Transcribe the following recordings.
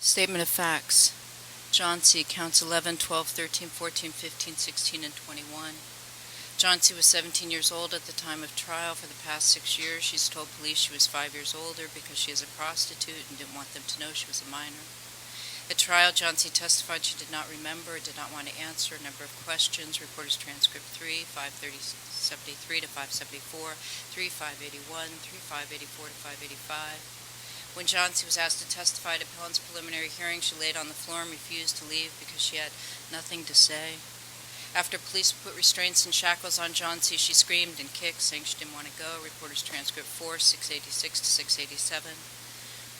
Statement of facts. John C. Counts 11, 12, 13, 14, 15, 16, and 21. John C. was 17 years old at the time of trial. For the past 6 years, she's told police she was 5 years older because she is a prostitute and didn't want them to know she was a minor. At trial, John C. testified she did not remember, did not want to answer a number of questions. Reporter's transcript 3, 573 to 574, 3, 581, 3, 584 to 585. When John C. was asked to testify at appellant's preliminary hearing, she laid on the floor and refused to leave because she had nothing to say. After police put restraints and shackles on John C., she screamed and kicked, saying she didn't want to go. Reporter's transcript 4, 686 to 687.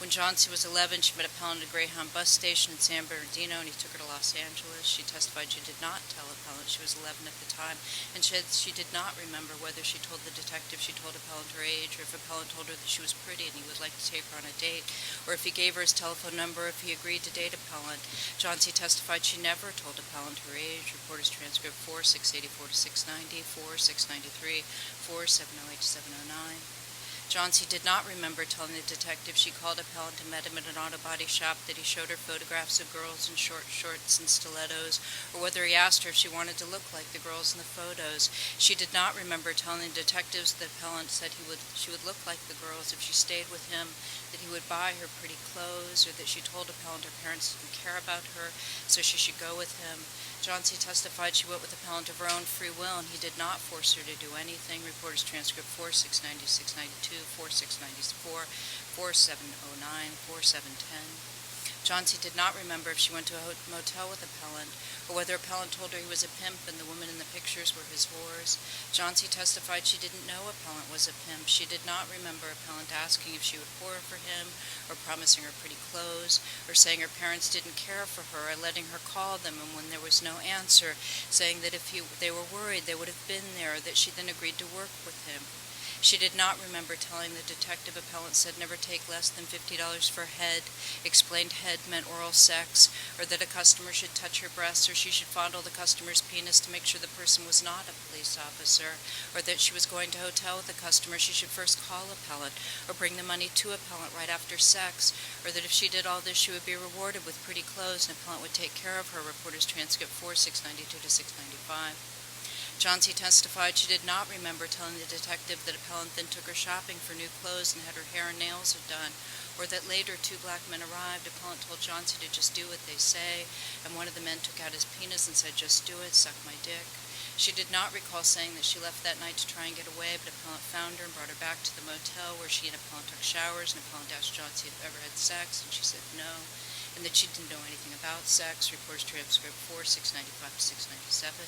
When John C. was 11, she met appellant at a Greyhound bus station in San Bernardino, and he took her to Los Angeles. She testified she did not tell appellant she was 11 at the time, and said she did not remember whether she told the detective she told appellant her age, or if appellant told her that she was pretty and he would like to take her on a date, or if he gave her his telephone number if he agreed to date appellant. John C. testified she never told appellant her age. Reporter's transcript 4, 684 to 690, 4, 693, 4, 708 to 709. John C. did not remember telling the detective she called appellant and met him at an auto body shop, that he showed her photographs of girls in short shorts and stilettos, or whether he asked her if she wanted to look like the girls in the photos. She did not remember telling the detectives that appellant said she would look like the girls if she stayed with him, that he would buy her pretty clothes, or that she told appellant her parents didn't care about her, so she should go with him. John C. testified she went with appellant of her own free will, and he did not force her to do anything. Reporter's transcript 4, 690, 692, 4, 694, 4, 709, 4, 710. John C. did not remember if she went to a motel with appellant, or whether appellant told her he was a pimp and the women in the pictures were his whores. John C. testified she didn't know appellant was a pimp. She did not remember appellant asking if she would whore for him, or promising her pretty clothes, or saying her parents didn't care for her, or letting her call them, and when there was no answer, saying that if they were worried they would have been there, that she then agreed to work with him. She did not remember telling the detective appellant said never take less than $50 for head, explained head meant oral sex, or that a customer should touch her breasts, or she should fondle the customer's penis to make sure the person was not a police officer, or that she was going to a hotel with the customer, she should first call appellant, or bring the money to appellant right after sex, or that if she did all this she would be rewarded with pretty clothes and appellant would take care of her. Reporter's transcript 4, 692 to 695. John C. testified she did not remember telling the detective that appellant then took her shopping for new clothes and had her hair and nails done, or that later 2 black men arrived. Appellant told John C. to just do what they say, and one of the men took out his penis and said, "Just do it, suck my dick." She did not recall saying that she left that night to try and get away, but appellant found her and brought her back to the motel, where she and appellant took showers, and appellant asked John C. if ever had sex, and she said no, and that she didn't know anything about sex. Reporter's transcript 4, 695 to 697.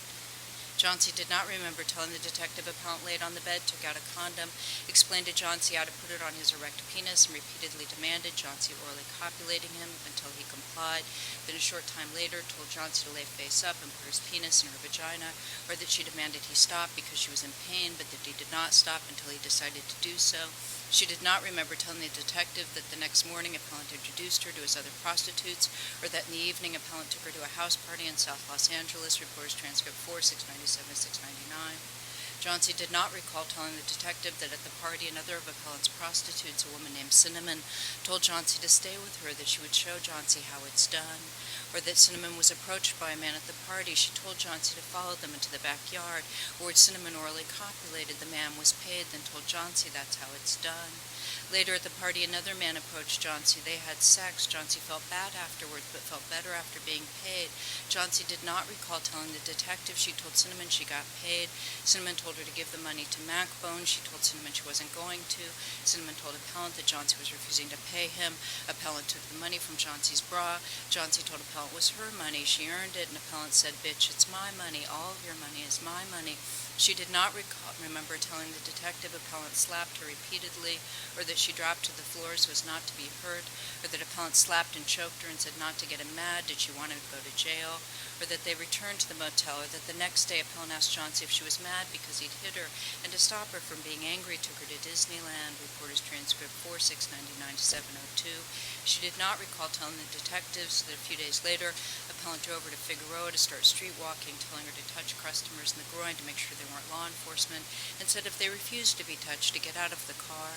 John C. did not remember telling the detective appellant laid on the bed, took out a condom, explained to John C. how to put it on his erect penis, and repeatedly demanded John C. orally copulating him until he complied. Then a short time later told John C. to lay face up and put his penis in her vagina, or that she demanded he stop because she was in pain, but that he did not stop until he decided to do so. She did not remember telling the detective that the next morning appellant introduced her to his other prostitutes, or that in the evening appellant took her to a house party in South Los Angeles. Reporter's transcript 4, 697 to 699. John C. did not recall telling the detective that at the party another of appellant's prostitutes, a woman named Cinnamon, told John C. to stay with her, that she would show John C. how it's done, or that Cinnamon was approached by a man at the party. She told John C. to follow them into the backyard, where Cinnamon orally copulated. The man was paid, then told John C. that's how it's done. Later at the party, another man approached John C. They had sex. John C. felt bad afterwards, but felt better after being paid. John C. did not recall telling the detective she told Cinnamon she got paid. Cinnamon told her to give the money to Macbone. She told Cinnamon she wasn't going to. Cinnamon told appellant that John C. was refusing to pay him. Appellant took the money from John C.'s bra. John C. told appellant it was her money. She earned it, and appellant said, "Bitch, it's my money. All of your money is my money." She did not remember telling the detective appellant slapped her repeatedly, or that she dropped to the floor so as not to be hurt, or that appellant slapped and choked her and said not to get him mad. Did she want him to go to jail? Or that they returned to the motel, or that the next day appellant asked John C. if she was mad because he'd hit her, and to stop her from being angry took her to Disneyland. Reporter's transcript 4, 699 to 702. She did not recall telling the detectives that a few days later appellant drove her to Figueroa to start street walking, telling her to touch customers in the groin to make sure they weren't law enforcement, and said if they refused to be touched to get out of the car,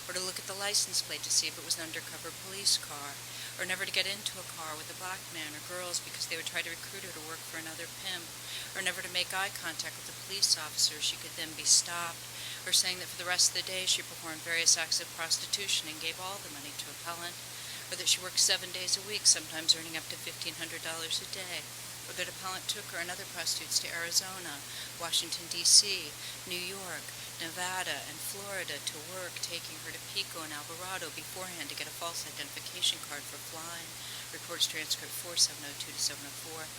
or to look at the license plate to see if it was an undercover police car, or never to get into a car with a black man or girls because they would try to recruit her to work for another pimp, or never to make eye contact with a police officer she could then be stopped, or saying that for the rest of the day she performed various acts of prostitution and gave all the money to appellant, or that she worked 7 days a week, sometimes earning up to $1,500 a day, or that appellant took her and other prostitutes to Arizona, Washington, D.C., New York, Nevada, and Florida to work, taking her to Pico and Alvarado beforehand to get a false identification card for flying. Reports transcript 4702-704.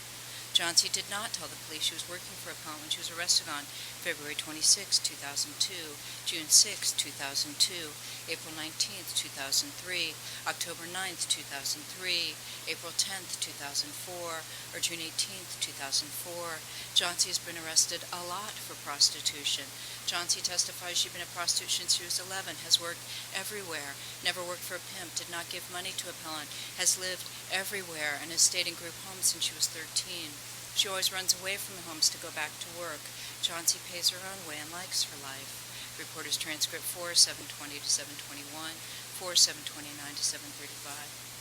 Johnsey did not tell the police she was working for appellant when she was arrested on February 26, 2002, June 6, 2002, April 19, 2003, October 9, 2003, April 10, 2004, or June 18, 2004. Johnsey has been arrested a lot for prostitution. Johnsey testifies she'd been a prostitute since she was 11, has worked everywhere, never worked for a pimp, did not give money to appellant, has lived everywhere, and has stayed in group homes since she was 13. She always runs away from the homes to go back to work. Johnsey pays her own way and likes her life. Reporters transcript 4720-721, 4729-735.